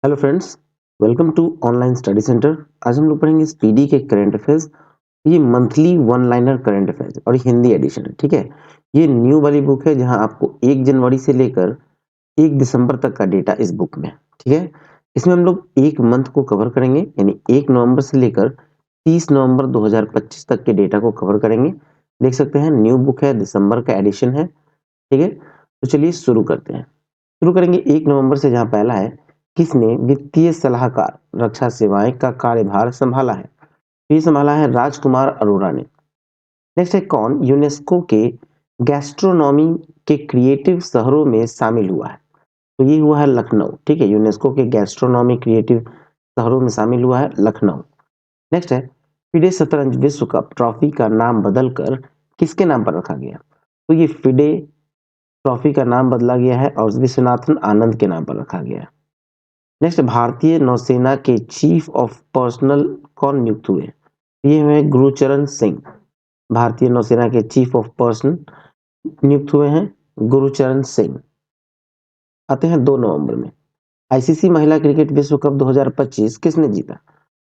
Hello friends, welcome to online study centre. आज हम लोग पढ़ेंगे स्पीडी के करंट अफेयर्स। ये monthly one liner current affairs और हिंदी एडिशन है। ठीक है, ये न्यू वाली बुक है जहां आपको 1 जनवरी से लेकर 1 दिसंबर तक का डेटा इस बुक में है। ठीक है, इसमें हम लोग एक मंथ को कवर करेंगे, यानी 1 नवंबर से लेकर 30 नवंबर 2025 तक के डेटा को कवर करेंगे। देख सकते हैं न्यू बुक है, दिसंबर का एडिशन है। ठीक है, तो चलिए शुरू करते हैं। शुरू करेंगे 1 नवंबर से, जहां पहला है, किसने वित्तीय सलाहकार रक्षा सेवाएं का कार्यभार संभाला है? ये संभाला है राजकुमार अरोड़ा ने। नेक्स्ट है, कौन यूनेस्को के गैस्ट्रोनॉमी के क्रिएटिव शहरों में शामिल हुआ है? तो ये हुआ है लखनऊ। ठीक है, यूनेस्को के गैस्ट्रोनॉमी क्रिएटिव शहरों में शामिल हुआ है लखनऊ। नेक्स्ट है, फिडे शतरंज विश्व कप ट्रॉफी का नाम बदलकर किसके नाम पर रखा गया? तो ये फिडे ट्रॉफी का नाम बदला गया है और विश्वनाथन आनंद के नाम पर रखा गया है। नेक्स्ट, भारतीय नौसेना के चीफ ऑफ पर्सनल कौन नियुक्त हुए? ये हुए गुरुचरण सिंह। भारतीय नौसेना के चीफ ऑफ पर्सन नियुक्त हुए हैं गुरुचरण सिंह। आते हैं 2 नवंबर में, आईसीसी महिला क्रिकेट विश्व कप 2025 किसने जीता?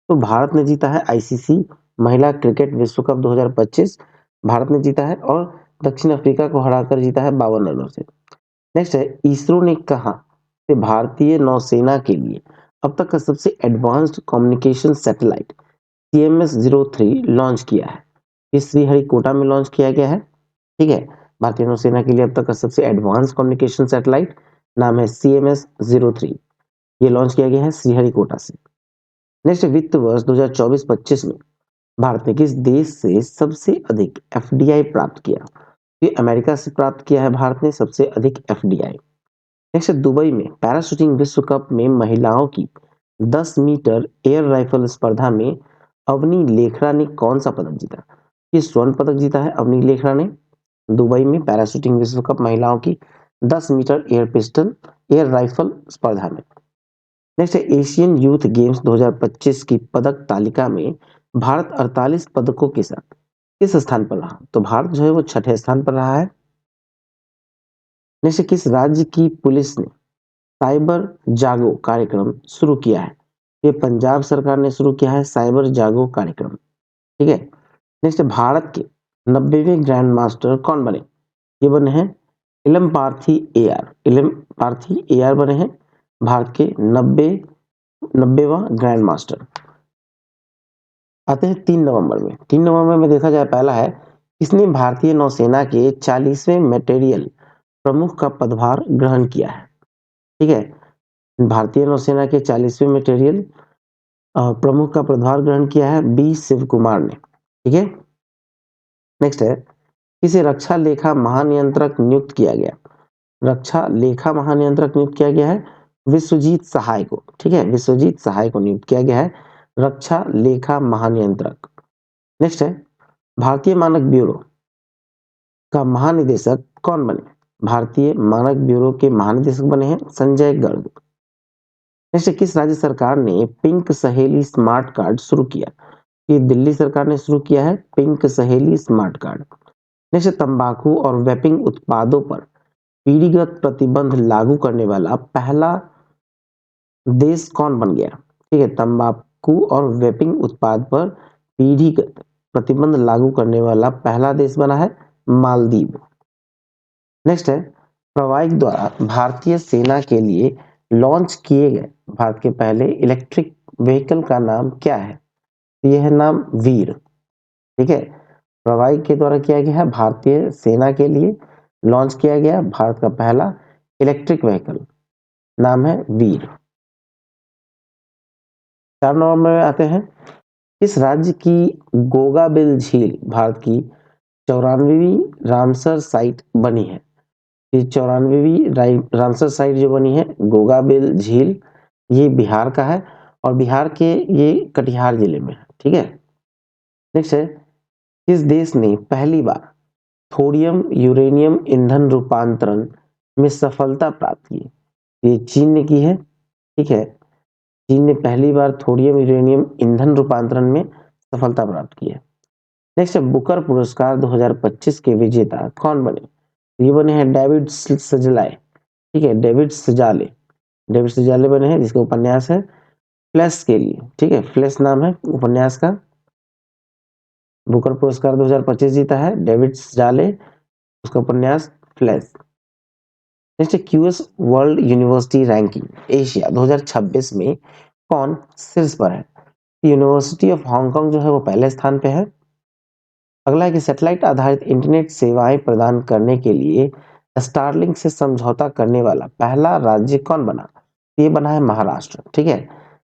तो भारत ने जीता है। आईसीसी महिला क्रिकेट विश्व कप 2025 भारत ने जीता है और दक्षिण अफ्रीका को हराकर जीता है 52 रनों से। नेक्स्ट है, इसरो ने कहा कि भारतीय नौसेना के लिए अब तक का सबसे advanced communication satellite CMS-03 launch किया है? ये श्रीहरिकोटा में लॉन्च किया गया है। ठीक है, भारतीय नौसेना के लिए अब तक का सबसे एडवांस कम्युनिकेशन सैटेलाइट नाम है CMS-03। ये लॉन्च किया गया है श्रीहरिकोटा से। नेक्स्ट, वित्त वर्ष 2024-25 में भारत ने किस देश से सबसे अधिक FDI प्राप्त किया? ये अमेरिका से प्राप्त किया है भारत ने सबसे अधिक FDI। नेक्स्ट, दुबई में पैराशूटिंग विश्व कप में महिलाओं की 10 मीटर एयर राइफल स्पर्धा में अवनी लेखरा ने कौन सा पदक जीता? ये स्वर्ण पदक जीता है अवनी लेखरा ने दुबई में पैराशूटिंग विश्व कप महिलाओं की 10 मीटर एयर राइफल स्पर्धा में। नेक्स्ट है, एशियन यूथ गेम्स 2025 की पदक तालिका में भारत 48 पदकों के साथ किस स्थान पर रहा? तो भारत जो है वो छठे स्थान पर रहा है। नेक्स्ट, किस राज्य की पुलिस ने साइबर जागो कार्यक्रम शुरू किया है? ये पंजाब सरकार ने शुरू किया है साइबर जागो कार्यक्रम। ठीक है, नेक्स्ट, भारत के 90वें ग्रैंड मास्टर कौन बने? ये बने हैं इलम पार्थी एआर। इलम पार्थी एआर बने हैं भारत के 90वां ग्रैंड मास्टर। आते हैं 3 नवंबर में। 3 नवंबर में देखा जाए, पहला है, किसने भारतीय नौसेना के 40वें मटेरियल प्रमुख का पदभार ग्रहण किया है? ठीक है, भारतीय नौसेना के 40वें मटेरियल प्रमुख का पदभार ग्रहण किया है बी शिव कुमार ने। ठीक है, नेक्स्ट है, किसे रक्षा लेखा महानियंत्रक नियुक्त किया गया? रक्षा लेखा महानियंत्रक नियुक्त किया गया है विश्वजीत सहाय को। ठीक है, विश्वजीत सहाय को नियुक्त किया गया है रक्षा लेखा महानियंत्रक। नेक्स्ट है, भारतीय मानक ब्यूरो का महानिदेशक कौन बने? भारतीय मानक ब्यूरो के महानिदेशक बने हैं संजय गर्ग। नेक्स्ट, किस राज्य सरकार ने पिंक सहेली स्मार्ट कार्ड शुरू किया? ये दिल्ली सरकार ने शुरू किया है पिंक सहेली स्मार्ट कार्ड। नेक्स्ट, तंबाकू और वेपिंग उत्पादों पर पीढ़ीगत प्रतिबंध लागू करने वाला पहला देश कौन बन गया? ठीक है, तंबाकू और वेपिंग उत्पाद पर पीढ़ीगत प्रतिबंध लागू करने वाला पहला देश बना है मालदीव। नेक्स्ट है, प्रवाइक द्वारा भारतीय सेना के लिए लॉन्च किए गए भारत के पहले इलेक्ट्रिक व्हीकल का नाम क्या है? यह है नाम वीर। ठीक है, प्रवाइक के द्वारा किया गया है भारतीय सेना के लिए लॉन्च किया गया भारत का पहला इलेक्ट्रिक व्हीकल, नाम है वीर। 4 नवंबर में आते हैं, इस राज्य की गोगाबिल झील भारत की 94वीं रामसर साइट बनी है? ये 94वीं रामसर साइट जो बनी है गोगाबिल झील, ये बिहार का है और बिहार के ये कटिहार जिले में है। ठीक है, नेक्स्ट है, किस देश ने पहली बार थोरियम यूरेनियम ईंधन रूपांतरण में सफलता प्राप्त की? ये चीन ने की है। ठीक है, चीन ने पहली बार थोरियम यूरेनियम ईंधन रूपांतरण में सफलता प्राप्त की है। नेक्स्ट है, बुकर पुरस्कार 2025 के विजेता कौन बने? ये बने हैं डेविड सजलाय। ठीक है, डेविड सजाले। डेविड सजाले बने हैं, जिसका उपन्यास है फ्लैश के लिए, ठीक है, फ्लैश नाम है उपन्यास का। बुकर पुरस्कार 2025 जीता है डेविड सजाले, उसका उपन्यास flash. Next QS world university ranking Asia 2026 में कौन शीर्ष पर है? यूनिवर्सिटी ऑफ हांगकांग जो है वो पहले स्थान पे है। अगला है कि सैटेलाइट आधारित इंटरनेट सेवाएं प्रदान करने के लिए स्टारलिंक से समझौता करने वाला पहला राज्य कौन बना? ये बना है महाराष्ट्र, ठीक है।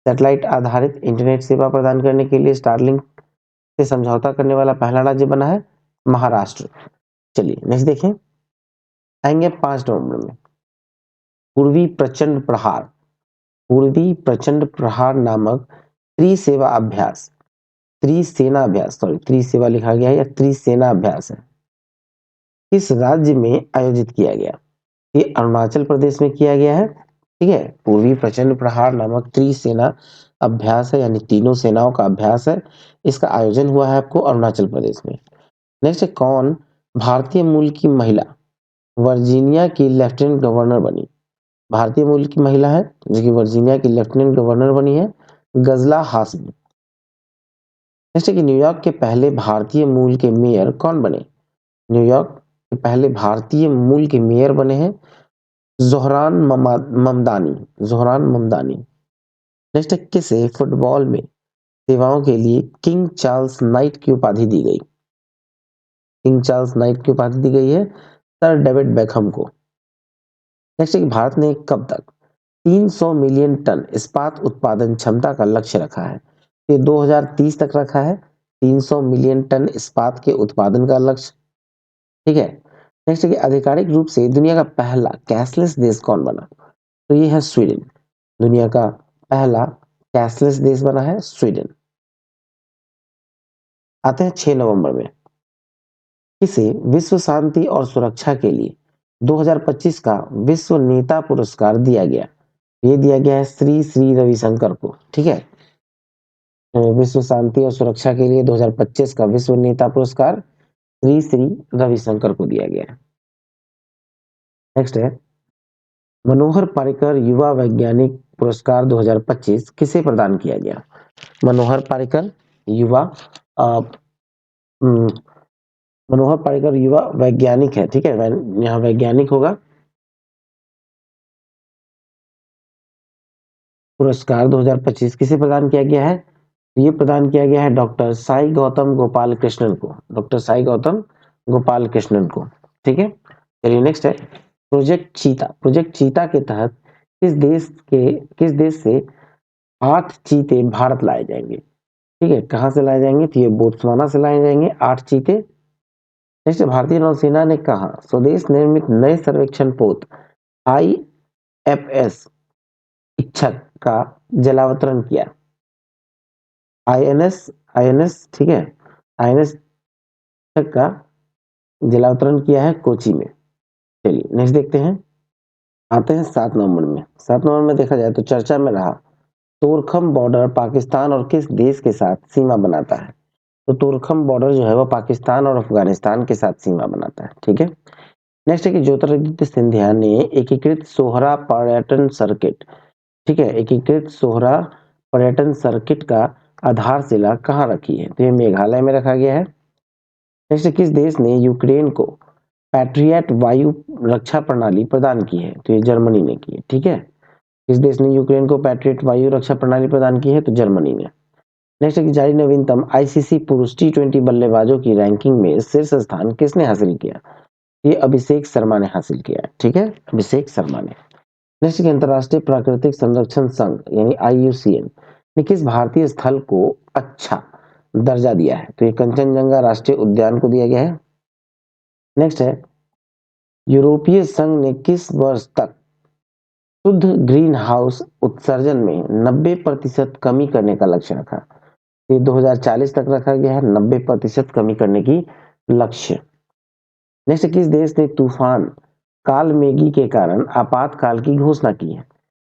सैटेलाइट आधारित इंटरनेट सेवा प्रदान करने के लिए स्टारलिंक से समझौता करने वाला पहला राज्य बना है महाराष्ट्र। चलिए नेक्स्ट देखें, आएंगे 5 नवंबर में। पूर्वी प्रचंड प्रहार, पूर्वी प्रचंड प्रहार नामक त्रिसेवा अभ्यास, त्रिसेना अभ्यास, सॉरी त्रिसेवा लिखा गया है या त्रिसेना अभ्यास है, किस राज्य में आयोजित किया गया? ये अरुणाचल प्रदेश में किया गया है, ठीक है। पूर्वी प्रचंड प्रहार नामक त्रिसेना अभ्यास है, यानी तीनों सेनाओं का अभ्यास है, इसका आयोजन हुआ है आपको अरुणाचल प्रदेश में। नेक्स्ट है, कौन भारतीय मूल की महिला वर्जीनिया की लेफ्टिनेंट गवर्नर बनी? भारतीय मूल की महिला है जो कि वर्जीनिया की लेफ्टिनेंट गवर्नर बनी है, गजला हासमी। नेक्स्ट है कि न्यूयॉर्क के पहले भारतीय मूल के मेयर कौन बने? न्यूयॉर्क के पहले भारतीय मूल के मेयर बने हैं ममदानी, जोहरान ममदानी। नेक्स्ट है, किसे फुटबॉल में सेवाओं के लिए किंग चार्ल्स नाइट की उपाधि दी गई? किंग चार्ल्स नाइट की उपाधि दी गई है सर डेविड बेकहम को। नेक्स्ट है कि भारत ने कब तक 300 मिलियन टन इस्पात उत्पादन क्षमता का लक्ष्य रखा है? ये 2030 तक रखा है 300 मिलियन टन इस्पात के उत्पादन का लक्ष्य, ठीक है। नेक्स्ट है कि आधिकारिक रूप से दुनिया का पहला कैशलेस देश कौन बना? तो ये है स्वीडन, दुनिया का पहला कैशलेस देश बना है स्वीडन। आते हैं 6 नवंबर में, किसे विश्व शांति और सुरक्षा के लिए 2025 का विश्व नेता पुरस्कार दिया गया? ये दिया गया है श्री श्री रविशंकर को, ठीक है। विश्व शांति और सुरक्षा के लिए 2025 का विश्व नेता पुरस्कार श्री श्री रविशंकर को दिया गया है। नेक्स्ट है, मनोहर पारिकर युवा वैज्ञानिक पुरस्कार 2025 किसे प्रदान किया गया? मनोहर पारिकर युवा मनोहर पारिकर युवा वैज्ञानिक है, ठीक है, यहाँ वैज्ञानिक होगा। पुरस्कार 2025 किसे प्रदान किया गया है? ये प्रदान किया गया है डॉक्टर साई गौतम गोपाल कृष्णन को, डॉक्टर साई गौतम गोपाल कृष्णन को, ठीक है। चलिए नेक्स्ट है, प्रोजेक्ट चीता, प्रोजेक्ट चीता के तहत किस देश से 8 चीते भारत लाए जाएंगे? ठीक है, कहाँ से लाए जाएंगे? तो ये बोत्सवाना से लाए जाएंगे 8 चीते। नेक्स्ट, भारतीय नौसेना ने कहा स्वदेश निर्मित नए सर्वेक्षण पोत IFS इच्छक का जलावतरण किया? INS, ठीक है, INS इच्छक का जलावतरण किया है कोची में। चलिए नेक्स्ट देखते हैं, आते हैं 7 नवंबर में। 7 नवंबर में देखा जाए तो चर्चा में रहा तोरखम बॉर्डर पाकिस्तान और किस देश के साथ सीमा बनाता है? तो तोरखम बॉर्डर जो है वो पाकिस्तान और अफगानिस्तान के साथ सीमा बनाता है, ठीक है। नेक्स्ट है कि ज्योतिरादित्य सिंधिया ने एकीकृत सोहरा पर्यटन सर्किट, ठीक है, एकीकृत सोहरा पर्यटन सर्किट का आधारशिला कहाँ रखी है? तो ये मेघालय में रखा गया है। नेक्स्ट, किस देश ने यूक्रेन को पैट्रियट वायु रक्षा प्रणाली प्रदान की है? तो ये जर्मनी ने की है, ठीक है। किस देश ने यूक्रेन को पैट्रियट वायु रक्षा प्रणाली प्रदान की है? तो जर्मनी ने। नेक्स्ट है कि जारी नवीनतम आईसीसी पुरुष T20 बल्लेबाजों की रैंकिंग में शीर्ष स्थान किसने हासिल किया? ये अभिषेक शर्मा ने हासिल किया है, ठीक है, अभिषेक शर्मा ने। नेक्स्ट है अंतरराष्ट्रीय प्राकृतिक संरक्षण संघ यानी IUCN ने किस भारतीय स्थल को अच्छा दर्जा दिया है? तो ये कंचनजंगा राष्ट्रीय उद्यान को दिया गया है। नेक्स्ट है, यूरोपीय संघ ने किस वर्ष तक शुद्ध ग्रीन हाउस उत्सर्जन में 90% कमी करने का लक्ष्य रखा? ये 2040 तक रखा गया है 90% कमी करने की लक्ष्य। नेक्स्ट, किस देश ने तूफान काल मेगी के कारण आपातकाल की घोषणा की है?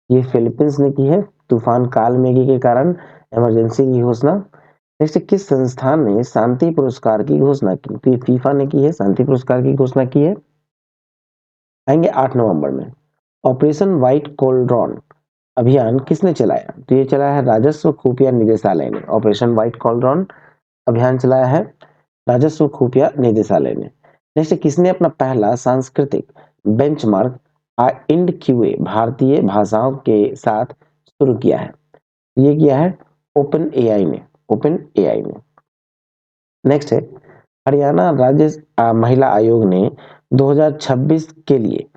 ये फिलीपींस ने की है तूफान काल मेगी के कारण इमरजेंसी की घोषणा। नेक्स्ट, किस संस्थान ने शांति पुरस्कार की घोषणा की? तो ये फीफा ने की है, शांति पुरस्कार की घोषणा की है। आएंगे 8 नवंबर में, ऑपरेशन व्हाइट कोलड्रॉन अभियान किसने चलाया? तो ये चलाया है राजस्व खुफिया निदेशालय ने। ऑपरेशन व्हाइट कॉलरन अभियान चलाया है राजस्व खुफिया निदेशालय ने। नेक्स्ट, किसने अपना पहला सांस्कृतिक बेंचमार्क इंड क्यूए भारतीय भाषाओं के साथ शुरू किया है? ये किया है ओपन एआई ने। ओपन एआई ने। नेक्स्ट है, हरियाणा राज्य महिला आयोग ने 2026 के लिए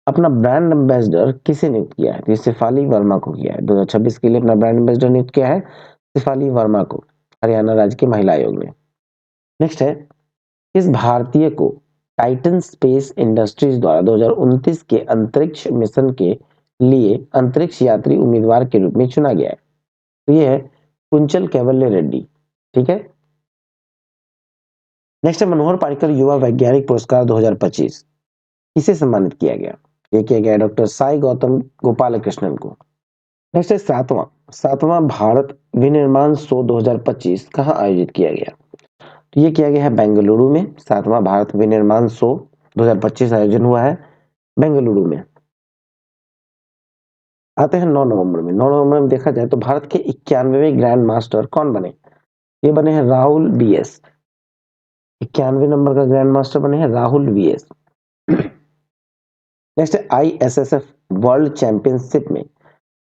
अपना ब्रांड एम्बेसडर किसे नियुक्त किया है? तो शेफाली वर्मा को किया है। 2026 के लिए अपना ब्रांड एम्बेसडर नियुक्त किया है शेफाली वर्मा को, हरियाणा राज्य के महिला आयोग ने। नेक्स्ट है, इस भारतीय को टाइटन स्पेस इंडस्ट्रीज द्वारा 2029 के अंतरिक्ष मिशन के लिए अंतरिक्ष यात्री उम्मीदवार के रूप में चुना गया है? तो ये है कुंचल कैवल्य रेड्डी। ठीक है। नेक्स्ट है, मनोहर पारिकर युवा वैज्ञानिक पुरस्कार 2025 किसे सम्मानित किया गया? ये किया गया डॉक्टर साई गौतम गोपालकृष्णन को। नेक्स्ट है, सातवां सातवां भारत विनिर्माण शो 2025 कहाँ आयोजित किया गया? तो ये किया गया है बेंगलुरु में। सातवां भारत विनिर्माण शो 2025 आयोजन हुआ है बेंगलुरु में। आते हैं 9 नवंबर में। 9 नवंबर में देखा जाए तो भारत के 91वें ग्रैंड मास्टर कौन बने? ये बने हैं राहुल बीएस। 91 नंबर का ग्रैंड मास्टर बने हैं राहुल बीएस। नेक्स्ट है, आईएसएसएफ वर्ल्ड चैंपियनशिप में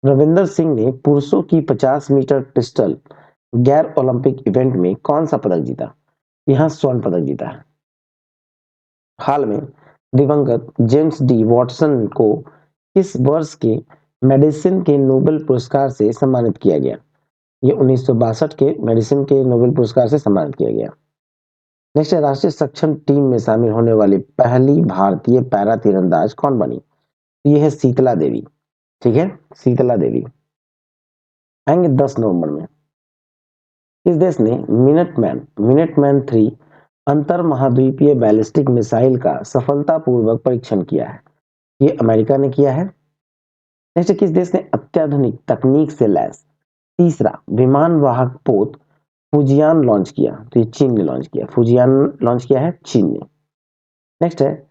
रविंदर सिंह ने पुरुषों की 50 मीटर पिस्टल गैर ओलंपिक इवेंट में कौन सा पदक जीता? यहाँ स्वर्ण पदक जीता है। हाल में दिवंगत जेम्स डी वॉटसन को किस वर्ष के मेडिसिन के नोबेल पुरस्कार से सम्मानित किया गया? ये 1962 के मेडिसिन के नोबेल पुरस्कार से सम्मानित किया गया। नेक्स्ट है, राष्ट्रीय सक्षम टीम में शामिल होने वाली पहली भारतीय पैरा तीरंदाज कौन बनी? ये है शीतला देवी। ठीक है, शीतला देवी। आएंगे 10 नवंबर में। इस देश ने मिनटमैन 3 अंतर महाद्वीपीय बैलिस्टिक मिसाइल का सफलतापूर्वक परीक्षण किया है? ये अमेरिका ने किया है। नेक्स्ट, किस देश ने अत्याधुनिक तकनीक से लैस तीसरा विमान वाहक पोत फुजियान लॉन्च किया? तो ये चीन ने लॉन्च किया। फुजियान लॉन्च किया है चीन ने। नेक्स्ट है,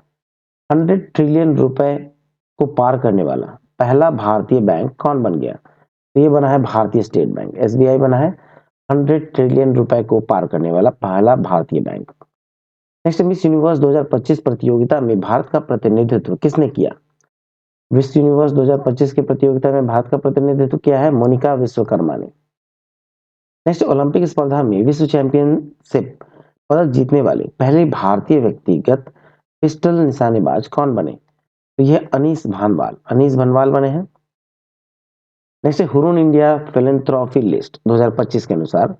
100 ट्रिलियन रुपए को पार करने वाला पहला भारतीय बैंक कौन बन गया? तो ये बना है भारतीय स्टेट बैंक, एसबीआई बना है 100 ट्रिलियन रुपए को पार करने वाला पहला भारतीय बैंक। नेक्स्ट, मिस यूनिवर्स 2025 प्रतियोगिता में भारत का प्रतिनिधित्व किसने किया? मिस यूनिवर्स 2025 की प्रतियोगिता में भारत का प्रतिनिधित्व किया है मोनिका विश्वकर्मा ने। नेक्स्ट, ओलंपिक स्पर्धा में विश्व चैंपियनशिप पदक जीतने वाले पहले भारतीय व्यक्तिगत पिस्टल निशानेबाज कौन बने? तो यह अनीस भनवाल बने हैं। Next, Hurun India philanthropy list 2025 के अनुसार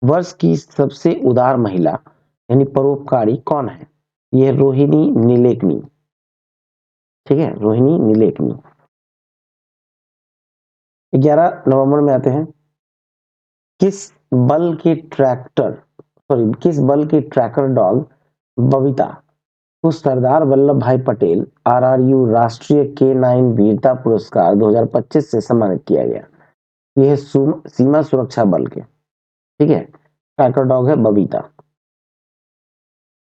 वर्ष की सबसे उदार महिला यानी परोपकारी कौन है? यह रोहिणी नीलेकनी। ठीक है, रोहिणी नीलेकनी। 11 नवंबर में आते हैं, किस किस बल के ट्रैकर डॉग बबीता को सरदार वल्लभ भाई पटेल आरआरयू राष्ट्रीय के9 वीरता पुरस्कार 2025 से सम्मानित किया गया? यह है सीमा सुरक्षा बल के। ठीक है, ट्रैकर डॉग है बबीता।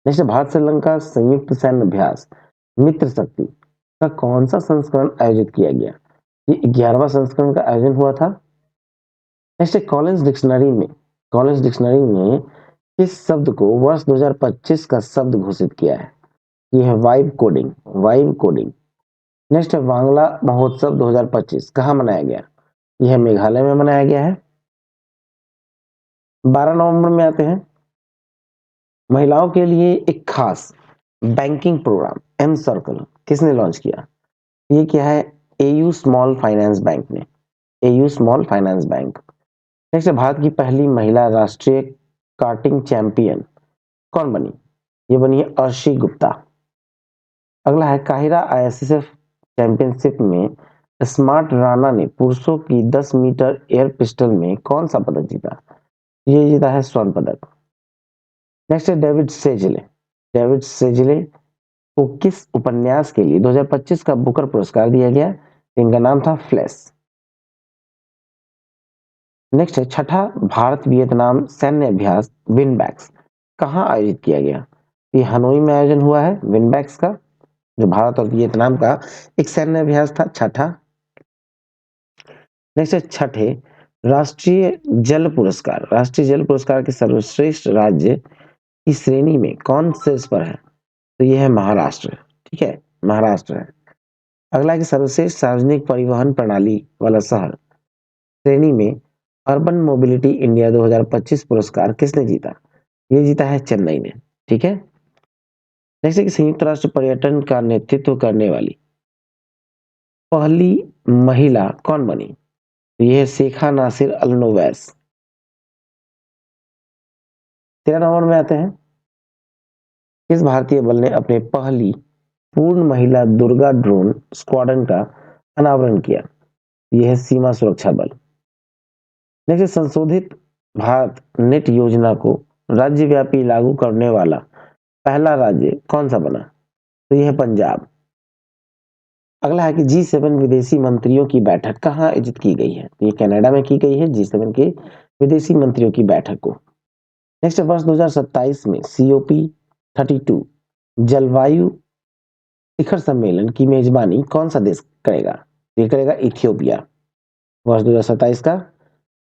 नेक्स्ट, भारत श्रीलंका संयुक्त सैन्य अभ्यास मित्र शक्ति का कौन सा संस्करण आयोजित किया गया? ये 11वां संस्करण का आयोजन हुआ था। नेक्स्ट, कॉलेज डिक्शनरी में किस शब्द को वर्ष 2025 का शब्द घोषित किया है? ये है वाइब कोडिंग। नेक्स्ट है, बांग्ला महोत्सव 2025 कहाँ मनाया गया? यह मेघालय में मनाया गया है। 12 नवंबर में आते हैं, महिलाओं के लिए एक खास बैंकिंग प्रोग्राम एम सर्कल किसने लॉन्च किया? ये क्या है एयू स्मॉल फाइनेंस बैंक ने। AU small finance bank. Next है, भारत की पहली महिला राष्ट्रीय कार्टिंग चैंपियन कौन बनी? ये बनी है अर्शी गुप्ता। अगला है, काहिरा आईएसएसएफ चैंपियनशिप में स्मार्ट राणा ने पुरुषों की 10 मीटर एयर पिस्टल में कौन सा पदक जीता? ये जीता है स्वर्ण पदक। नेक्स्ट है, डेविड सेजले को किस उपन्यास के लिए 2025 का बुकर पुरस्कार दिया गया? इनका नाम था फ्लैश। नेक्स्ट है, छठा भारत वियतनाम सैन्य अभ्यास विनबैक्स कहाँ आयोजित किया गया? ये हनोई में आयोजन हुआ है विनबैक्स का, जो भारत और वियतनाम का एक सैन्य अभ्यास था छठा। नेक्स्ट है छठे, राष्ट्रीय जल पुरस्कार। राष्ट्रीय जल पुरस्कार के सर्वश्रेष्ठ राज्य की श्रेणी में कौन शीर्ष पर है? तो ये है महाराष्ट्र। ठीक है, महाराष्ट्र है। अगला है कि सर्वश्रेष्ठ सार्वजनिक परिवहन प्रणाली वाला शहर श्रेणी में अर्बन मोबिलिटी इंडिया 2025 पुरस्कार किसने जीता? ये जीता है चेन्नई ने। ठीक है, जैसे कि संयुक्त राष्ट्र पर्यटन का नेतृत्व करने वाली पहली महिला कौन बनी? तो ये है शेखा नासिर अल नोवैस। 13 नंबर में आते हैं, किस भारतीय बल ने अपने पहली पूर्ण महिला दुर्गा ड्रोन स्क्वाड्रन का अनावरण किया? यह है सीमा सुरक्षा बल। नेक्स्ट, संशोधित भारत नेट योजना को राज्यव्यापी लागू करने वाला पहला राज्य कौन सा बना? तो यह है पंजाब। अगला है कि G7 विदेशी मंत्रियों की बैठक कहाँ आयोजित की गई है? ये कनाडा में की गई है G7 के विदेशी मंत्रियों की बैठक को। नेक्स्ट, वर्ष 2027 में COP32 जलवायु शिखर सम्मेलन की मेजबानी कौन सा देश करेगा? ये करेगा इथियोपिया। वर्ष 2027 का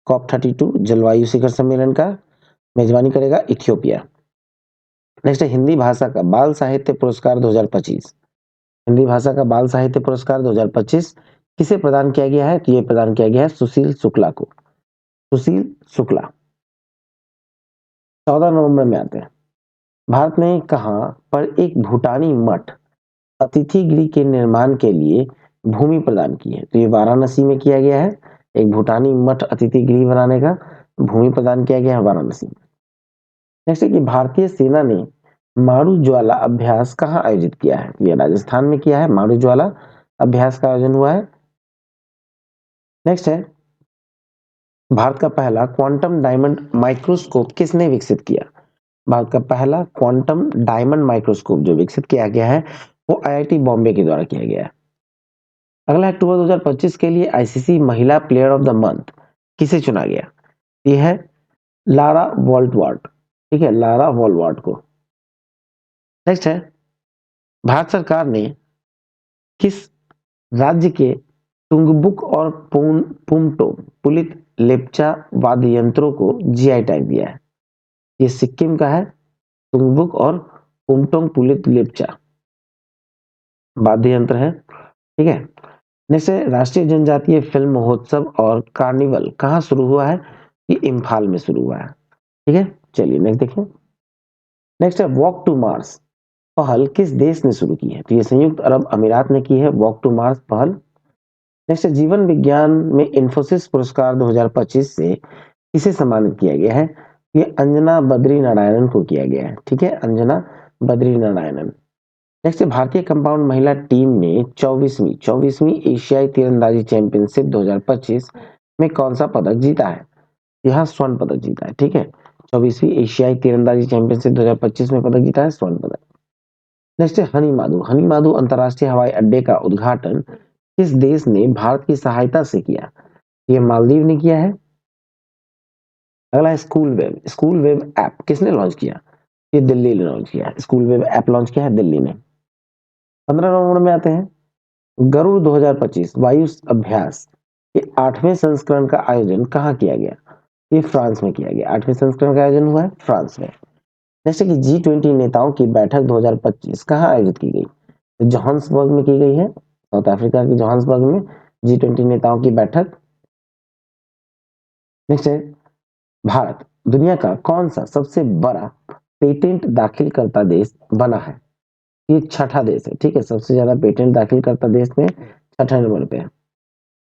COP32 जलवायु शिखर सम्मेलन का मेजबानी करेगा इथियोपिया। नेक्स्ट है हिंदी भाषा का बाल साहित्य पुरस्कार 2025। हिंदी भाषा का बाल साहित्य पुरस्कार 2025 किसे प्रदान किया गया है? तो ये प्रदान किया गया है सुशील शुक्ला को। सुशील शुक्ला। 14 नवंबर में आते हैं, भारत ने कहां पर एक भूटानी मठ अतिथि गृह के निर्माण के लिए भूमि प्रदान की है? तो ये वाराणसी में किया गया है। एक भूटानी मठ अतिथि गृह बनाने का भूमि प्रदान किया गया है वाराणसी में। नेक्स्ट है कि भारतीय सेना ने मारू ज्वाला अभ्यास कहाँ आयोजित किया है? ये राजस्थान में किया है। मारू ज्वाला अभ्यास का आयोजन हुआ है। नेक्स्ट है, भारत का पहला क्वांटम डायमंड माइक्रोस्कोप किसने विकसित किया? भारत का पहला क्वांटम डायमंड माइक्रोस्कोप जो विकसित किया गया है वो IIT बॉम्बे के द्वारा किया गया है। अगला अक्टूबर 2025 के लिए ICC महिला प्लेयर ऑफ द मंथ किसे चुना गया? ये है लारा वॉल्टवार्ट। ठीक है, लारा वॉल्टवार्ट को। नेक्स्ट है, भारत सरकार ने किस राज्य के टुंगबुक और पुमटोंग पुलित लेप्चा वाद्य यंत्रों को GI टैग दिया है? ये सिक्किम का है, टुंगबुक और पुमटोंग पुलित लेप्चा वाद्य यंत्र है। ठीक है, नेक्स्ट है, राष्ट्रीय जनजातीय फिल्म महोत्सव और कार्निवल कहाँ शुरू हुआ है? ये इम्फाल में शुरू हुआ है। ठीक है, चलिए नेक्स्ट देखिए। नेक्स्ट है, वॉक टू मार्स पहल किस देश ने शुरू की है? तो ये संयुक्त अरब अमीरात ने की है वॉक टू मार्स पहल। नेक्स्ट, जीवन विज्ञान में इंफोसिस पुरस्कार 2025 से किसे सम्मानित किया गया है? ये अंजना बद्री नारायणन को किया गया है। ठीक है, अंजना बद्री नारायणन। नेक्स्ट, भारतीय कंपाउंड महिला टीम ने 24वीं एशियाई तीरंदाजी चैंपियनशिप 2025 में कौन सा पदक जीता है? यहाँ स्वर्ण पदक जीता है। ठीक है, 24वीं एशियाई तीरंदाजी चैंपियनशिप 2025 में पदक जीता है स्वर्ण पदक। नेक्स्ट है, हनी माधु अंतरराष्ट्रीय हवाई अड्डे का उद्घाटन किस देश ने भारत की सहायता से किया? ये मालदीव ने किया है। अगला है, स्कूल वेब ऐप किसने लॉन्च किया? ये दिल्ली ने लॉन्च किया है। स्कूल वेब ऐप लॉन्च किया है दिल्ली ने। 15 नवंबर में आते हैं, गरुड़ 2025 वायु अभ्यास के 8वें संस्करण का आयोजन कहाँ किया गया? ये फ्रांस में किया गया। 8वें संस्करण का आयोजन हुआ है फ्रांस में। नेक्स्ट है कि G20 नेताओं की बैठक 2025 कहाँ आयोजित की गई? तो जोहान्सबर्ग में की गई है, साउथ अफ्रीका के जोहान्सबर्ग में G20 नेताओं की बैठक। नेक्स्ट है, भारत दुनिया का कौन सा सबसे बड़ा पेटेंट दाखिल करता देश बना है? ये छठा देश है। ठीक है, सबसे ज्यादा पेटेंट दाखिल करता देश में छठे नंबर पे है।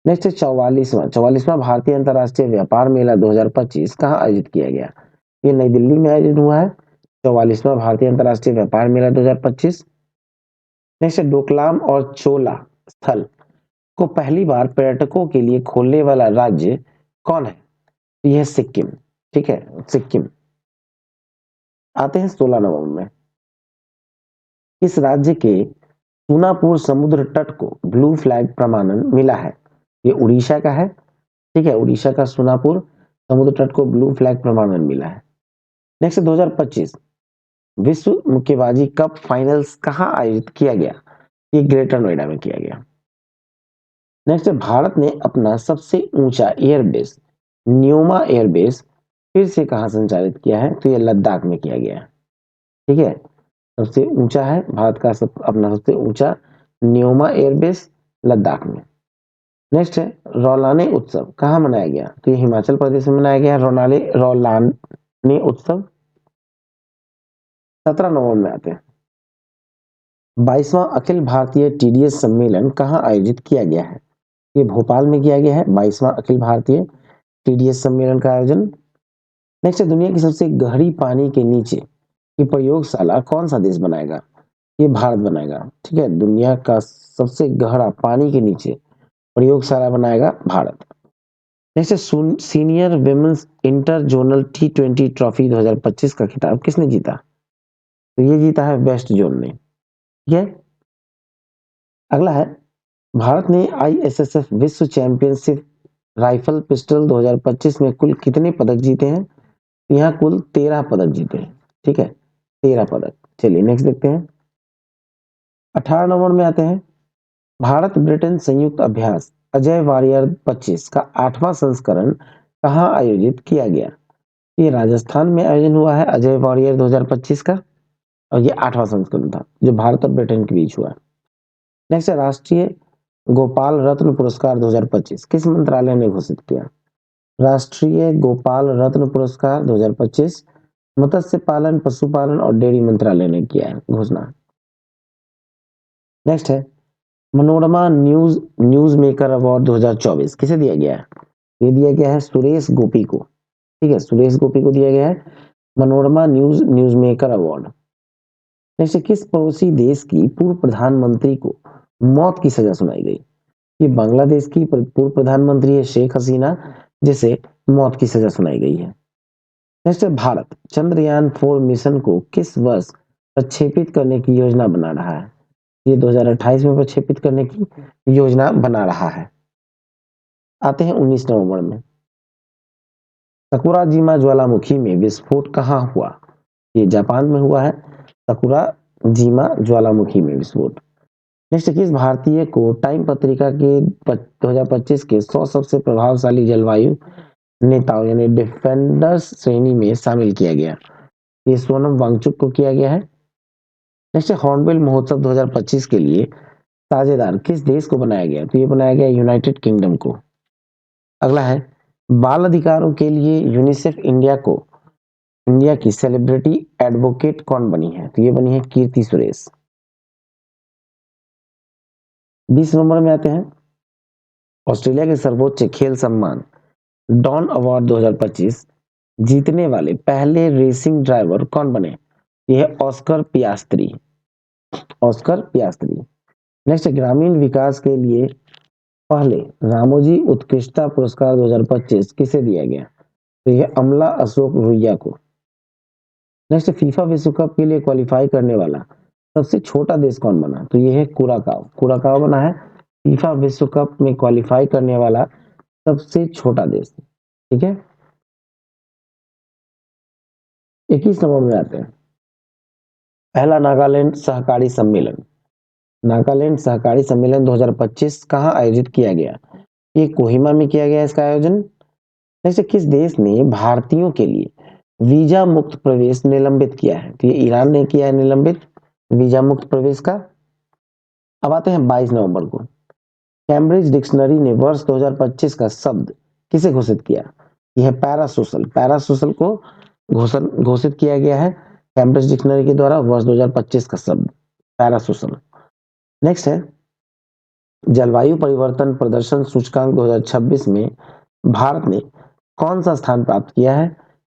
नेक्स्ट है, 44वां भारतीय अंतर्राष्ट्रीय व्यापार मेला 2025 कहाँ आयोजित किया गया? ये नई दिल्ली में आयोजित हुआ है 44वां भारतीय अंतर्राष्ट्रीय व्यापार मेला 2025। नेक्स्ट है, डोकलाम और चोला स्थल को पहली बार पर्यटकों के लिए खोलने वाला राज्य कौन है? यह सिक्किम। ठीक है, सिक्किम। आते हैं 16 नवंबर में, इस राज्य के सूनापुर समुद्र तट को ब्लू फ्लैग प्रमाणन मिला है? ये उड़ीसा का है। ठीक है, उड़ीसा का सोनापुर समुद्र तट को ब्लू फ्लैग प्रमाणन मिला है। नेक्स्ट 2025 विश्व मुक्केबाजी कप फाइनल्स कहाँ आयोजित किया गया? ये ग्रेटर नोएडा में किया गया। नेक्स्ट है, भारत ने अपना सबसे ऊंचा एयरबेस न्योमा एयरबेस फिर से कहाँ संचालित किया है? तो ये लद्दाख में किया गया है। ठीक है, सबसे ऊंचा है भारत का अपना सबसे ऊंचा न्योमा एयरबेस लद्दाख में। नेक्स्ट है, रौलाने उत्सव कहाँ मनाया गया? तो ये हिमाचल प्रदेश में मनाया गया। रौलाने उत्सव 17 नवंबर में आते हैं। 22वां अखिल भारतीय टीडीएस सम्मेलन कहाँ आयोजित किया गया है? ये भोपाल में किया गया है 22वां अखिल भारतीय टीडीएस सम्मेलन का आयोजन। नेक्स्ट है, दुनिया की सबसे गहरी पानी के नीचे की प्रयोगशाला कौन सा देश बनाएगा? ये भारत बनाएगा। ठीक है, दुनिया का सबसे गहरा पानी के नीचे प्रयोगशाला बनाएगा भारत। नेक्स्ट है, senior women's inter zonal T20 trophy 2025 का खिताब किसने जीता? तो ये जीता है वेस्ट जोन ने। ठीक है, अगला है, भारत ने ISSF विश्व चैंपियनशिप राइफल पिस्टल 2025 में कुल कितने पदक जीते हैं? यहाँ कुल 13 पदक जीते हैं। ठीक है, 13 पदक। चलिए नेक्स्ट देखते हैं। 18 नंबर में आते हैं, भारत ब्रिटेन संयुक्त अभ्यास अजय वारियर 25 का 8वां संस्करण कहाँ आयोजित किया गया? ये राजस्थान में आयोजन हुआ है अजय वारियर 2025 का, और ये 8वां संस्करण था जो भारत और ब्रिटेन के बीच हुआ। नेक्स्ट है, राष्ट्रीय गोपाल रत्न पुरस्कार 2025 किस मंत्रालय ने घोषित किया? राष्ट्रीय गोपाल रत्न पुरस्कार 2025 मत्स्य पालन, पशुपालन और डेयरी मंत्रालय ने किया है घोषणा। नेक्स्ट है, मनोरमा न्यूज मेकर अवार्ड 2024 किसे दिया गया है? ये दिया गया है सुरेश गोपी को। ठीक है, सुरेश गोपी को दिया गया है Manorama news maker award. Next, किस पड़ोसी देश की पूर्व प्रधानमंत्री को मौत की सजा सुनाई गई? ये बांग्लादेश की पूर्व प्रधानमंत्री है शेख हसीना, जिसे मौत की सजा सुनाई गई है। नेक्स्ट है, भारत चंद्रयान 4 मिशन को किस वर्ष प्रक्षेपित करने की योजना बना रहा है? ये 2028 में प्रक्षेपित करने की योजना बना रहा है। आते हैं 19 नवंबर में, सकुराजिमा ज्वालामुखी में विस्फोट कहाँ हुआ? ये जापान में हुआ है, सकुराजिमा ज्वालामुखी में विस्फोट। नेक्स्ट, किस भारतीय को टाइम पत्रिका के 2025 के 100 सबसे प्रभावशाली जलवायु नेताओं यानी डिफेंडर्स श्रेणी में शामिल किया गया? ये सोनम वांगचुक को किया गया है। नेक्स्ट, हॉर्नबिल महोत्सव 2025 के लिए साझेदार किस देश को बनाया गया? तो ये बनाया गया यूनाइटेड किंगडम को। अगला है, बाल अधिकारों के लिए यूनिसेफ इंडिया की सेलिब्रिटी एडवोकेट कौन बनी है? तो ये बनी है कीर्ति सुरेश। 20 नंबर में आते हैं, ऑस्ट्रेलिया के सर्वोच्च खेल सम्मान डॉन अवार्ड 2025 जीतने वाले पहले रेसिंग ड्राइवर कौन बने? ये है Oscar Piastri. Oscar Piastri. Next, ग्रामीण विकास के लिए पहले रामोजी उत्कृष्टता पुरस्कार 2025 किसे दिया गया? तो यह अमला अशोक रुइया को। नेक्स्ट, फीफा विश्व कप के लिए क्वालिफाई करने वाला सबसे छोटा देश कौन बना? तो यह है कुराकाओ। कुराकाओ बना है फीफा विश्व कप में क्वालिफाई करने वाला सबसे छोटा देश। ठीक है, 21 नंबर में आते हैं, पहला नागालैंड सहकारी सम्मेलन। नागालैंड सहकारी सम्मेलन 2025 कहाँ आयोजित किया गया? ये कोहिमा में किया गया इसका आयोजन। जैसे किस देश ने भारतीयों के लिए वीजा मुक्त प्रवेश निलंबित किया है? तो ये ईरान ने किया है निलंबित वीजा मुक्त प्रवेश का। अब आते हैं 22 नवंबर को, कैम्ब्रिज डिक्शनरी ने वर्ष 2025 का शब्द किसे घोषित किया? यह पैरासोशल। पैरासोशल को घोषित किया गया है कैम्ब्रिज डिक्शनरी के द्वारा वर्ष 2025 का शब्द पैरासोशल। नेक्स्ट है, जलवायु परिवर्तन प्रदर्शन सूचकांक 2026 में भारत ने कौन सा स्थान प्राप्त किया है?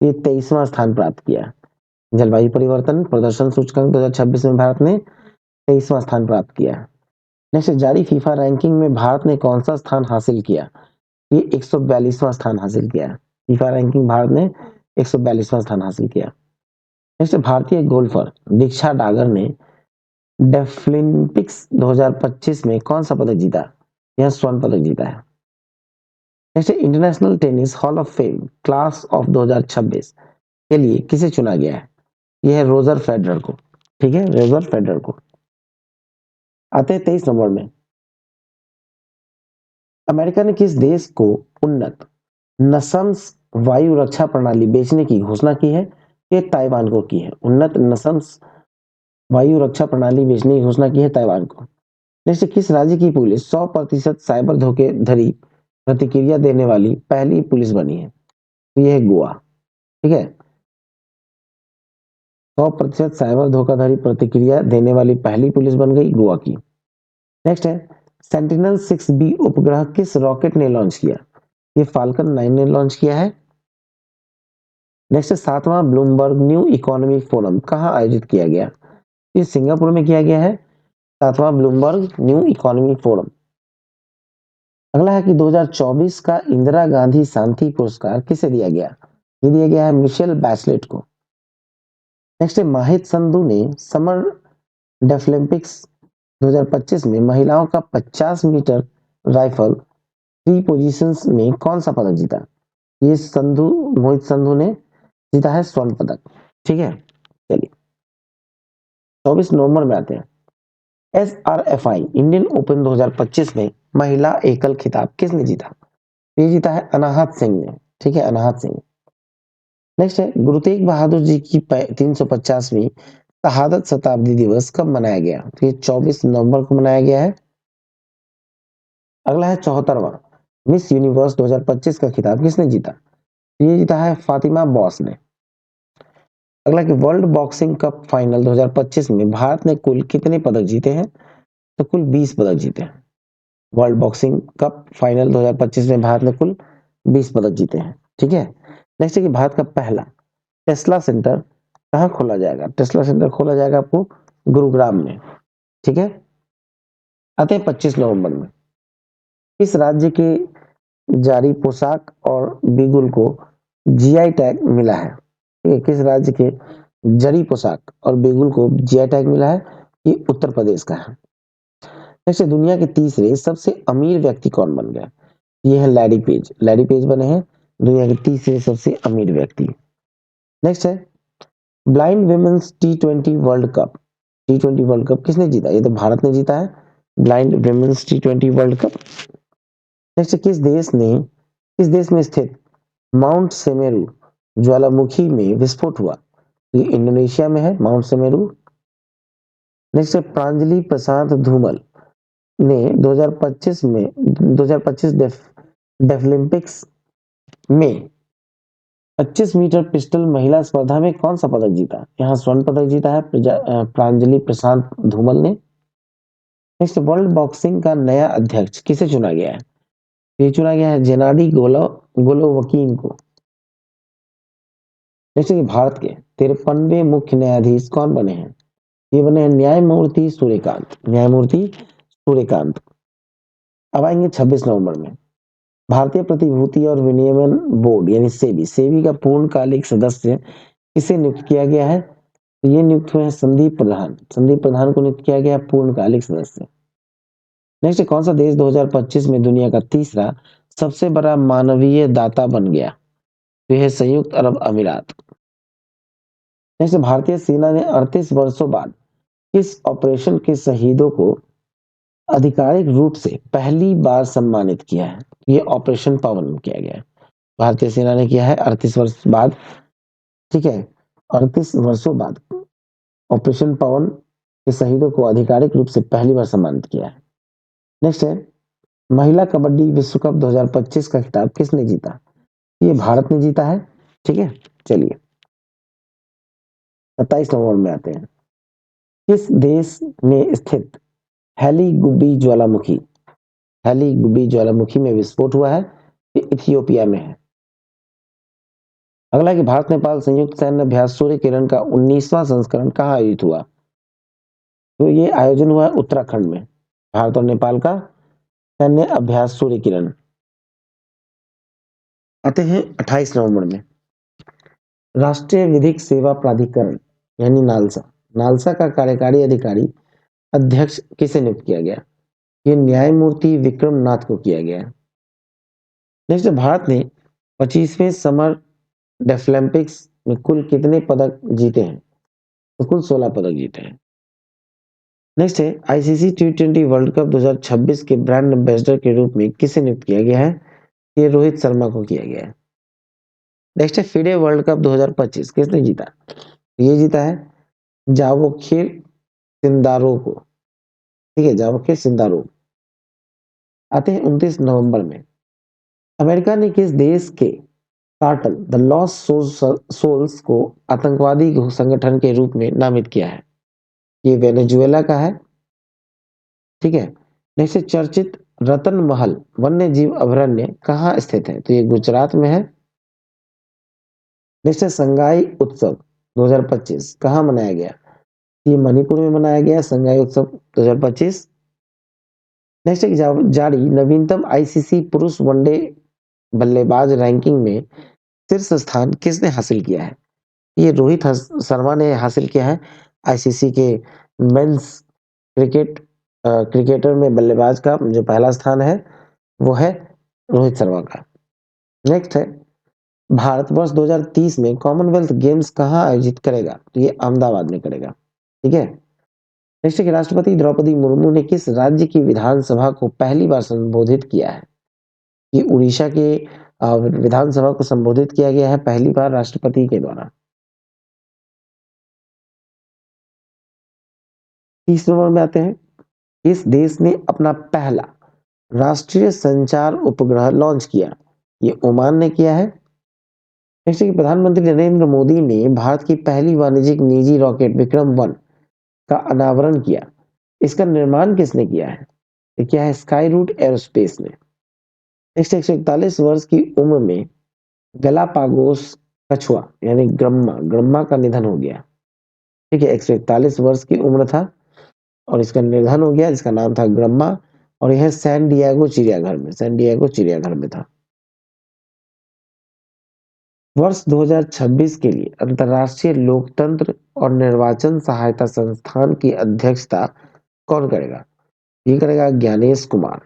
ये 23वां स्थान प्राप्त किया। जलवायु परिवर्तन प्रदर्शन सूचकांक 2026 में भारत ने 23वां स्थान प्राप्त किया। नेक्स्ट, जारी फीफा रैंकिंग में भारत ने कौन सा स्थान हासिल किया? ये 142वां स्थान हासिल किया। फीफा रैंकिंग भारत ने 142वां स्थान हासिल किया। नेक्स्ट, भारतीय गोल्फर दीक्षा डागर ने डेफलिम्पिक्स 2025 में कौन सा पदक जीता? यह स्वर्ण पदक जीता है। Next, international tennis hall of fame class of 2026 के लिए किसे चुना गया है? यह है रोजर फेडरर को। ठीक है, रोजर फेडरर को। आते हैं 23 नंबर में, अमेरिका ने किस देश को उन्नत नसम्स वायु रक्षा प्रणाली बेचने की घोषणा की है? ये ताइवान को की है। उन्नत नसम्स वायु रक्षा प्रणाली बेचने की घोषणा की है ताइवान को। नेक्स्ट, किस राज्य की पुलिस 100% साइबर धोखाधड़ी प्रतिक्रिया देने वाली पहली पुलिस बनी है? तो ये है गोवा। ठीक है, 100% साइबर धोखाधड़ी प्रतिक्रिया देने वाली पहली पुलिस बन गई गोवा की। नेक्स्ट है, सेंटिनल 6B उपग्रह किस रॉकेट ने लॉन्च किया? ये फाल्कन 9 ने लॉन्च किया है। नेक्स्ट, 7वां ब्लूमबर्ग न्यू इकोनॉमी फोरम कहाँ आयोजित किया गया? ये सिंगापुर में किया गया है, 7वां ब्लूमबर्ग न्यू इकोनॉमी फोरम। अगला है कि 2024 का इंदिरा गांधी शांति पुरस्कार किसे दिया गया? ये दिया गया है मिशेल बैचलेट को। नेक्स्ट है, माहित संधू ने समर डेफलिम्पिक्स 2025 में महिलाओं का 50 मीटर राइफल थ्री पोजीशंस में कौन सा पदक जीता? ये मोहित संधू ने जीता है स्वर्ण पदक। ठीक है, चलिए 24 नवंबर में आते हैं। SRFI इंडियन ओपन 2025 में महिला एकल खिताब किसने जीता? ये जीता है अनाहत सिंह ने। ठीक है, अनाहत सिंह। नेक्स्ट है, गुरु तेग बहादुर जी की 350वीं शहादत शताब्दी दिवस कब मनाया गया? तो ये 24 नवंबर को मनाया गया है। अगला है 74वां मिस यूनिवर्स 2025 का खिताब किसने जीता? ये जीता है फातिमा बॉस ने। अगला कि वर्ल्ड बॉक्सिंग कप फाइनल 2025 में भारत ने कुल कितने पदक जीते हैं? तो कुल 20 पदक जीते हैं। वर्ल्ड बॉक्सिंग कप फाइनल 2025 में भारत ने कुल 20 पदक जीते हैं। ठीक है, नेक्स्ट है कि भारत का पहला टेस्ला सेंटर कहाँ खोला जाएगा? टेस्ला सेंटर खोला जाएगा आपको गुरुग्राम में। ठीक है, आते हैं 25 नवंबर में। इस राज्य के जारी पोशाक और बिगुल को जीआई टैग मिला है? ठीक है, किस राज्य के जरी पोशाक और बिगुल को जीआई टैग मिला है? ये उत्तर प्रदेश का है। नेक्स्ट, दुनिया के तीसरे सबसे अमीर व्यक्ति कौन बन गया? ये है लैरी पेज। लैरी पेज बने हैं दुनिया के तीसरे सबसे अमीर व्यक्ति। नेक्स्ट है, blind women's T20 world cup. T20 world cup किसने जीता? ये तो भारत ने जीता है, blind women's T20 world cup. Next, किस देश में स्थित माउंट सेमेरू ज्वालामुखी में विस्फोट हुआ? ये इंडोनेशिया में है माउंट सेमेरू। नेक्स्ट है, प्रांजलि प्रसाद धूमल ने 2025 डेफलिम्पिक्स में 25 मीटर पिस्टल महिला स्पर्धा में कौन सा पदक जीता? यहाँ स्वर्ण पदक जीता है प्रांजलि प्रसाद धूमल ने। नेक्स्ट, वर्ल्ड बॉक्सिंग का नया अध्यक्ष किसे चुना गया है? ये चुना गया है जेनाडी गोलोवकीन को। नेक्स्ट, भारत के 53वें मुख्य न्यायाधीश कौन बने हैं? ये बने हैं न्यायमूर्ति सूर्यकांत। न्यायमूर्ति सूर्यकांत। अब आएंगे 26 नवंबर में। भारतीय प्रतिभूति और विनियमन बोर्ड यानी सेबी, सेबी का पूर्णकालिक सदस्य किसे नियुक्त किया गया है? तो ये नियुक्त हुए हैं संदीप प्रधान। संदीप प्रधान को नियुक्त किया गया पूर्णकालिक सदस्य। नेक्स्ट, कौन सा देश 2025 में दुनिया का तीसरा सबसे बड़ा मानवीय दाता बन गया? तो यह संयुक्त अरब अमीरात। नेक्स्ट, भारतीय सेना ने 38 वर्षों बाद इस ऑपरेशन के शहीदों को आधिकारिक रूप से पहली बार सम्मानित किया है? ये ऑपरेशन पवन किया गया है, भारतीय सेना ने किया है 38 वर्ष बाद। ठीक है, 38 वर्षों बाद ऑपरेशन पवन के शहीदों को आधिकारिक रूप से पहली बार सम्मानित किया है। नेक्स्ट है, महिला कबड्डी विश्व कप 2025 का खिताब किसने जीता? ये भारत ने जीता है। ठीक है, चलिए 27 नवंबर में आते हैं। किस देश में स्थित हेली गुबी ज्वालामुखी में विस्फोट हुआ है? ये इथियोपिया में है। अगला कि भारत नेपाल संयुक्त सैन्य अभ्यास सूर्य किरण का 19वां संस्करण कहाँ आयोजित हुआ? तो ये आयोजन हुआ है उत्तराखंड में, भारत और नेपाल का सैन्य अभ्यास सूर्य किरण। आते हैं 28 नवंबर में। राष्ट्रीय विधिक सेवा प्राधिकरण यानी नालसा, नालसा का कार्यकारी अधिकारी अध्यक्ष किसे नियुक्त किया गया? ये न्यायमूर्ति विक्रम नाथ को किया गया है। नेक्स्ट, भारत ने 25वें समर डेफलिम्पिक्स में कुल कितने पदक जीते हैं? तो कुल 16 पदक जीते हैं। नेक्स्ट है आईसीसी टी20 वर्ल्ड कप 2026 के ब्रांड एम्बेसडर के रूप में किसे नियुक्त किया गया है? ये रोहित शर्मा को किया गया है। नेक्स्ट है फिडे वर्ल्ड कप 2025 किसने जीता? ये जीता है जावोखिर सिंदारो को। ठीक है, जावोखिर सिंदारो। आते हैं 29 नवंबर में। अमेरिका ने किस देश के कार्टल द लॉस्ट सोल्स को आतंकवादी संगठन के रूप में नामित किया है? ये वेनेजुएला का है। ठीक है। नेक्स्ट चर्चित रतन महल वन्य जीव अभयारण्य कहाँ स्थित है? तो ये गुजरात में है। नेक्स्ट संगाई उत्सव 2025 कहाँ मनाया गया? ये मणिपुर में मनाया गया संगाई उत्सव 2025। नेक्स्ट जारी नवीनतम आईसीसी पुरुष वनडे बल्लेबाज रैंकिंग में शीर्ष स्थान किसने हासिल किया है? ये रोहित शर्मा ने हासिल किया है। आईसीसी के मेंस क्रिकेटर में बल्लेबाज का जो पहला स्थान है वो है रोहित शर्मा का। नेक्स्ट है भारतवर्ष 2030 में कॉमनवेल्थ गेम्स कहाँ आयोजित करेगा? तो ये अहमदाबाद में करेगा। ठीक है। नेक्स्ट है राष्ट्रपति द्रौपदी मुर्मू ने किस राज्य की विधानसभा को पहली बार संबोधित किया है? ये उड़ीसा के विधानसभा को संबोधित किया गया है पहली बार राष्ट्रपति के द्वारा। 30 नंबर में आते हैं। इस देश ने अपना पहला राष्ट्रीय संचार उपग्रह लॉन्च किया? ये ओमान ने किया है। नेक्स्ट है प्रधानमंत्री नरेंद्र मोदी ने भारत की पहली वाणिज्यिक निजी रॉकेट विक्रम-1 का अनावरण किया। इसका निर्माण किसने किया है? ये क्या है? स्काई रूट एरोस्पेस ने। नेक्स्ट 141 वर्ष की उम्र में गलापागोस कछुआ यानी ग्रम्मा का निधन हो गया। ठीक है, 141 वर्ष की उम्र था और इसका निधन हो गया, जिसका नाम था ग्रम्मा और यह सैन डिएगो चिड़ियाघर में था। वर्ष 2026 के लिए अंतर्राष्ट्रीय लोकतंत्र और निर्वाचन सहायता संस्थान की अध्यक्षता कौन करेगा? ये करेगा ज्ञानेश कुमार।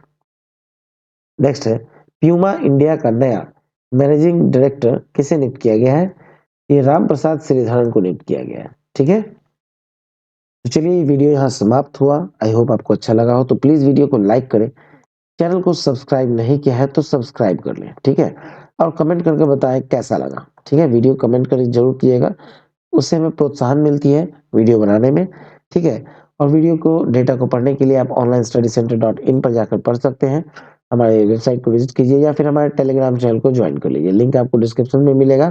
नेक्स्ट है प्यूमा इंडिया का नया मैनेजिंग डायरेक्टर किसे नियुक्त किया गया है? ये राम प्रसाद श्रीधरन को नियुक्त किया गया है। ठीक है, तो चलिए ये वीडियो यहाँ समाप्त हुआ। आई होप आपको अच्छा लगा हो, तो प्लीज वीडियो को लाइक करें। चैनल को सब्सक्राइब नहीं किया है तो सब्सक्राइब कर लें। ठीक है, और कमेंट करके बताएं कैसा लगा। ठीक है, वीडियो कमेंट कर जरूर कीजिएगा, उससे हमें प्रोत्साहन मिलती है वीडियो बनाने में। ठीक है, और वीडियो को डेटा को पढ़ने के लिए आप onlinestudycenter.in पर जाकर पढ़ सकते हैं। हमारे वेबसाइट को विजिट कीजिए या फिर हमारे टेलीग्राम चैनल को ज्वाइन कर लीजिए, लिंक आपको डिस्क्रिप्शन में मिलेगा।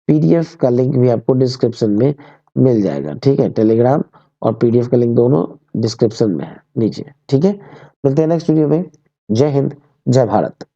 पीडीएफ का लिंक भी आपको डिस्क्रिप्शन में मिल जाएगा। ठीक है, टेलीग्राम और पीडीएफ का लिंक दोनों डिस्क्रिप्शन में है नीचे। ठीक है, मिलते हैं नेक्स्ट वीडियो में। जय हिंद, जय भारत।